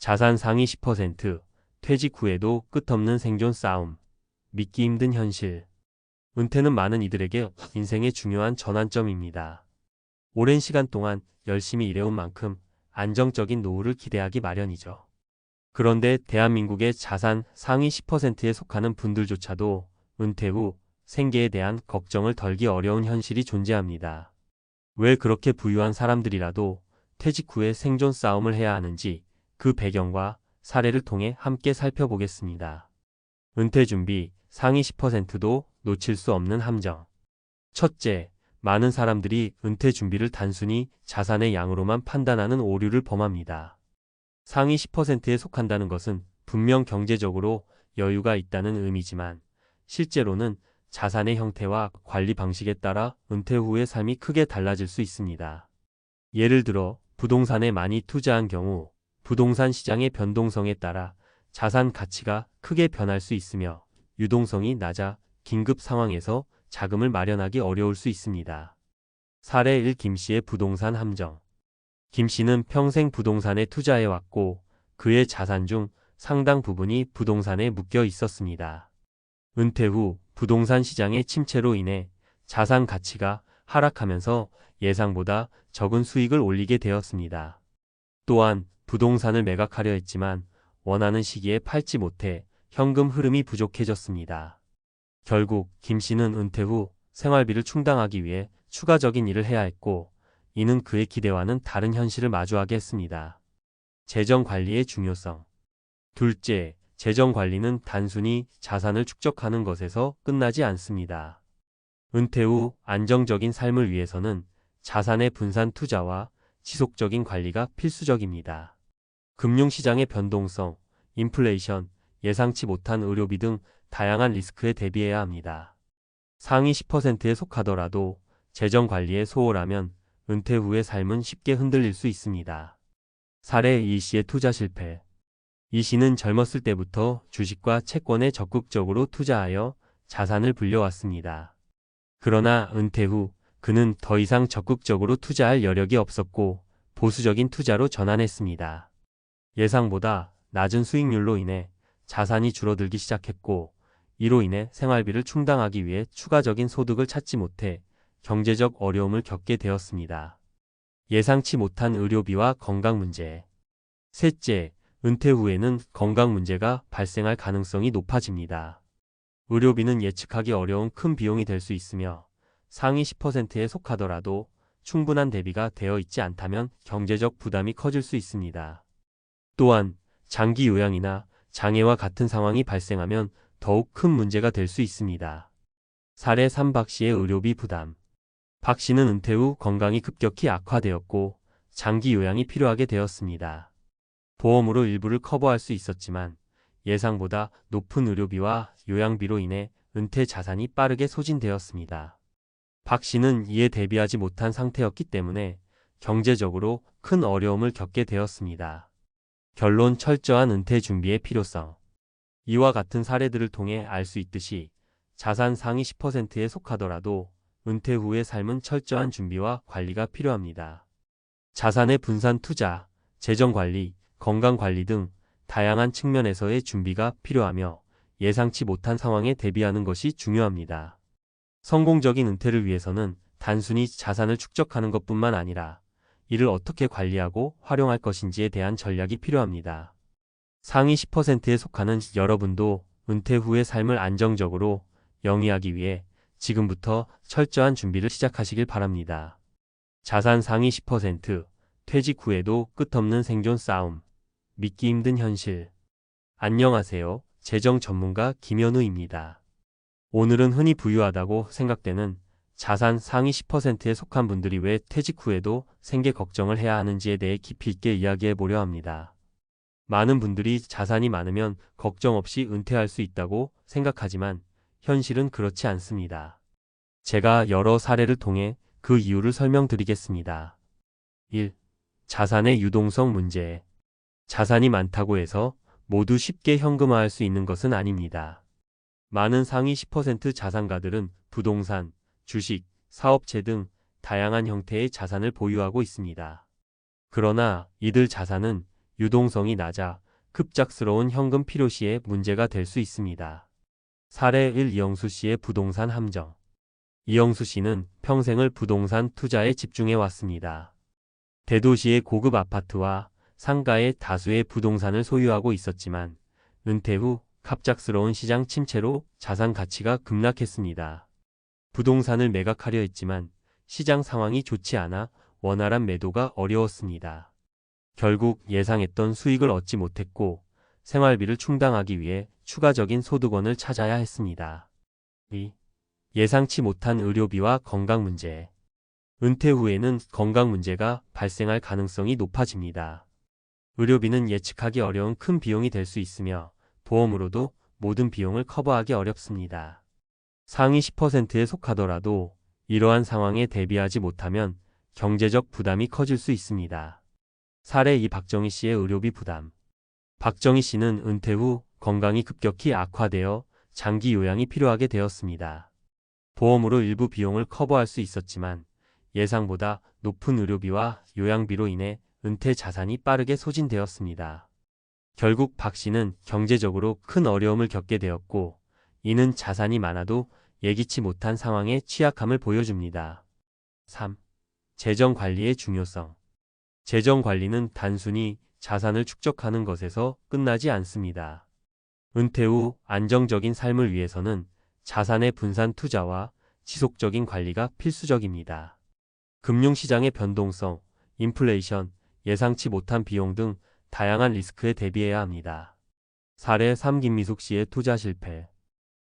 자산 상위 10%, 퇴직 후에도 끝없는 생존 싸움, 믿기 힘든 현실. 은퇴는 많은 이들에게 인생의 중요한 전환점입니다. 오랜 시간 동안 열심히 일해온 만큼 안정적인 노후를 기대하기 마련이죠. 그런데 대한민국의 자산 상위 10%에 속하는 분들조차도 은퇴 후 생계에 대한 걱정을 덜기 어려운 현실이 존재합니다. 왜 그렇게 부유한 사람들이라도 퇴직 후에 생존 싸움을 해야 하는지 그 배경과 사례를 통해 함께 살펴보겠습니다. 은퇴 준비 상위 10%도 놓칠 수 없는 함정. 첫째, 많은 사람들이 은퇴 준비를 단순히 자산의 양으로만 판단하는 오류를 범합니다. 상위 10%에 속한다는 것은 분명 경제적으로 여유가 있다는 의미지만 실제로는 자산의 형태와 관리 방식에 따라 은퇴 후의 삶이 크게 달라질 수 있습니다. 예를 들어 부동산에 많이 투자한 경우 부동산 시장의 변동성에 따라 자산 가치가 크게 변할 수 있으며 유동성이 낮아 긴급 상황에서 자금을 마련하기 어려울 수 있습니다. 사례 1. 김씨의 부동산 함정. 김씨는 평생 부동산에 투자해왔고 그의 자산 중 상당 부분이 부동산에 묶여 있었습니다. 은퇴 후 부동산 시장의 침체로 인해 자산 가치가 하락하면서 예상보다 적은 수익을 올리게 되었습니다. 또한 부동산을 매각하려 했지만 원하는 시기에 팔지 못해 현금 흐름이 부족해졌습니다. 결국 김 씨는 은퇴 후 생활비를 충당하기 위해 추가적인 일을 해야 했고 이는 그의 기대와는 다른 현실을 마주하게 했습니다. 재정 관리의 중요성. 둘째, 재정 관리는 단순히 자산을 축적하는 것에서 끝나지 않습니다. 은퇴 후 안정적인 삶을 위해서는 자산의 분산 투자와 지속적인 관리가 필수적입니다. 금융시장의 변동성, 인플레이션, 예상치 못한 의료비 등 다양한 리스크에 대비해야 합니다. 상위 10%에 속하더라도 재정 관리에 소홀하면 은퇴 후의 삶은 쉽게 흔들릴 수 있습니다. 사례 이 씨의 투자 실패. 이 씨는 젊었을 때부터 주식과 채권에 적극적으로 투자하여 자산을 불려왔습니다. 그러나 은퇴 후 그는 더 이상 적극적으로 투자할 여력이 없었고 보수적인 투자로 전환했습니다. 예상보다 낮은 수익률로 인해 자산이 줄어들기 시작했고 이로 인해 생활비를 충당하기 위해 추가적인 소득을 찾지 못해 경제적 어려움을 겪게 되었습니다. 예상치 못한 의료비와 건강 문제. 셋째, 은퇴 후에는 건강 문제가 발생할 가능성이 높아집니다. 의료비는 예측하기 어려운 큰 비용이 될 수 있으며 상위 10%에 속하더라도 충분한 대비가 되어 있지 않다면 경제적 부담이 커질 수 있습니다. 또한 장기 요양이나 장애와 같은 상황이 발생하면 더욱 큰 문제가 될 수 있습니다. 사례 3. 박 씨의 의료비 부담. 박 씨는 은퇴 후 건강이 급격히 악화되었고 장기 요양이 필요하게 되었습니다. 보험으로 일부를 커버할 수 있었지만 예상보다 높은 의료비와 요양비로 인해 은퇴 자산이 빠르게 소진되었습니다. 박 씨는 이에 대비하지 못한 상태였기 때문에 경제적으로 큰 어려움을 겪게 되었습니다. 결론, 철저한 은퇴 준비의 필요성. 이와 같은 사례들을 통해 알 수 있듯이 자산 상위 10%에 속하더라도 은퇴 후의 삶은 철저한 준비와 관리가 필요합니다. 자산의 분산 투자, 재정 관리, 건강 관리 등 다양한 측면에서의 준비가 필요하며 예상치 못한 상황에 대비하는 것이 중요합니다. 성공적인 은퇴를 위해서는 단순히 자산을 축적하는 것뿐만 아니라 이를 어떻게 관리하고 활용할 것인지에 대한 전략이 필요합니다. 상위 10%에 속하는 여러분도 은퇴 후의 삶을 안정적으로 영위하기 위해 지금부터 철저한 준비를 시작하시길 바랍니다. 자산 상위 10%, 퇴직 후에도 끝없는 생존 싸움, 믿기 힘든 현실. 안녕하세요. 재정 전문가 김현우입니다. 오늘은 흔히 부유하다고 생각되는 자산 상위 10%에 속한 분들이 왜 퇴직 후에도 생계 걱정을 해야 하는지에 대해 깊이 있게 이야기해 보려 합니다. 많은 분들이 자산이 많으면 걱정 없이 은퇴할 수 있다고 생각하지만 현실은 그렇지 않습니다. 제가 여러 사례를 통해 그 이유를 설명드리겠습니다. 1. 자산의 유동성 문제. 자산이 많다고 해서 모두 쉽게 현금화할 수 있는 것은 아닙니다. 많은 상위 10% 자산가들은 부동산, 주식, 사업체 등 다양한 형태의 자산을 보유하고 있습니다. 그러나 이들 자산은 유동성이 낮아 급작스러운 현금 필요 시에 문제가 될 수 있습니다. 사례 1. 이영수 씨의 부동산 함정. 이영수 씨는 평생을 부동산 투자에 집중해 왔습니다. 대도시의 고급 아파트와 상가의 다수의 부동산을 소유하고 있었지만 은퇴 후 갑작스러운 시장 침체로 자산 가치가 급락했습니다. 부동산을 매각하려 했지만 시장 상황이 좋지 않아 원활한 매도가 어려웠습니다. 결국 예상했던 수익을 얻지 못했고 생활비를 충당하기 위해 추가적인 소득원을 찾아야 했습니다. 2. 예상치 못한 의료비와 건강 문제. 은퇴 후에는 건강 문제가 발생할 가능성이 높아집니다. 의료비는 예측하기 어려운 큰 비용이 될 수 있으며 보험으로도 모든 비용을 커버하기 어렵습니다. 상위 10%에 속하더라도 이러한 상황에 대비하지 못하면 경제적 부담이 커질 수 있습니다. 사례 2. 박정희 씨의 의료비 부담. 박정희 씨는 은퇴 후 건강이 급격히 악화되어 장기 요양이 필요하게 되었습니다. 보험으로 일부 비용을 커버할 수 있었지만 예상보다 높은 의료비와 요양비로 인해 은퇴 자산이 빠르게 소진되었습니다. 결국 박 씨는 경제적으로 큰 어려움을 겪게 되었고 이는 자산이 많아도 예기치 못한 상황에 취약함을 보여줍니다. 3. 재정 관리의 중요성. 재정 관리는 단순히 자산을 축적하는 것에서 끝나지 않습니다. 은퇴 후 안정적인 삶을 위해서는 자산의 분산 투자와 지속적인 관리가 필수적입니다. 금융시장의 변동성, 인플레이션, 예상치 못한 비용 등 다양한 리스크에 대비해야 합니다. 사례 3. 김미숙 씨의 투자 실패.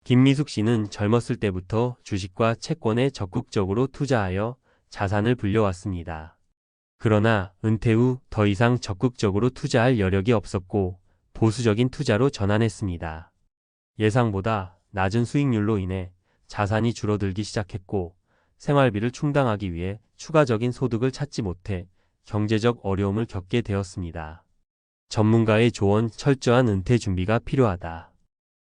김미숙 씨는 젊었을 때부터 주식과 채권에 적극적으로 투자하여 자산을 불려왔습니다. 그러나 은퇴 후 더 이상 적극적으로 투자할 여력이 없었고 보수적인 투자로 전환했습니다. 예상보다 낮은 수익률로 인해 자산이 줄어들기 시작했고 생활비를 충당하기 위해 추가적인 소득을 찾지 못해 경제적 어려움을 겪게 되었습니다. 전문가의 조언, 철저한 은퇴 준비가 필요하다.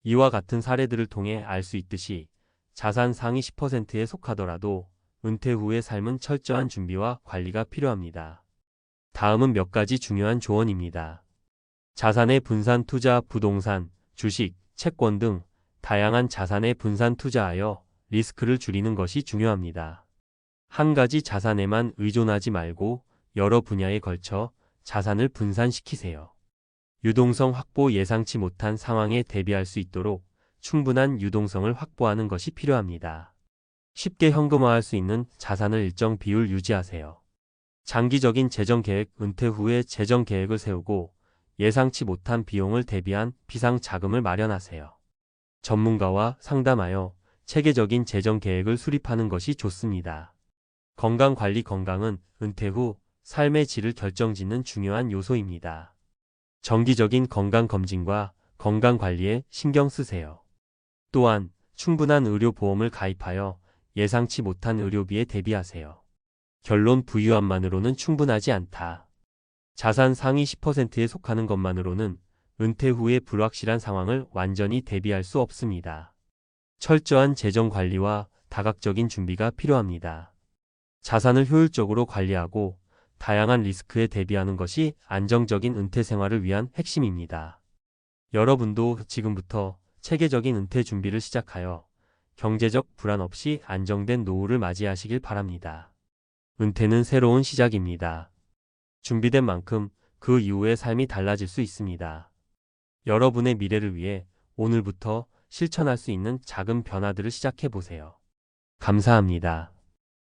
이와 같은 사례들을 통해 알 수 있듯이 자산 상위 10%에 속하더라도 은퇴 후의 삶은 철저한 준비와 관리가 필요합니다. 다음은 몇 가지 중요한 조언입니다. 자산의 분산 투자, 부동산, 주식, 채권 등 다양한 자산의 분산 투자하여 리스크를 줄이는 것이 중요합니다. 한 가지 자산에만 의존하지 말고 여러 분야에 걸쳐 자산을 분산시키세요. 유동성 확보. 예상치 못한 상황에 대비할 수 있도록 충분한 유동성을 확보하는 것이 필요합니다. 쉽게 현금화할 수 있는 자산을 일정 비율 유지하세요. 장기적인 재정 계획. 은퇴 후에 재정 계획을 세우고 예상치 못한 비용을 대비한 비상 자금을 마련하세요. 전문가와 상담하여 체계적인 재정 계획을 수립하는 것이 좋습니다. 건강 관리. 건강은 은퇴 후 삶의 질을 결정짓는 중요한 요소입니다. 정기적인 건강 검진과 건강 관리에 신경 쓰세요. 또한 충분한 의료보험을 가입하여 예상치 못한 의료비에 대비하세요. 결론. 부유함만으로는 충분하지 않다. 자산 상위 10%에 속하는 것만으로는 은퇴 후의 불확실한 상황을 완전히 대비할 수 없습니다. 철저한 재정 관리와 다각적인 준비가 필요합니다. 자산을 효율적으로 관리하고 다양한 리스크에 대비하는 것이 안정적인 은퇴 생활을 위한 핵심입니다. 여러분도 지금부터 체계적인 은퇴 준비를 시작하여 경제적 불안 없이 안정된 노후를 맞이하시길 바랍니다. 은퇴는 새로운 시작입니다. 준비된 만큼 그 이후의 삶이 달라질 수 있습니다. 여러분의 미래를 위해 오늘부터 실천할 수 있는 작은 변화들을 시작해 보세요. 감사합니다.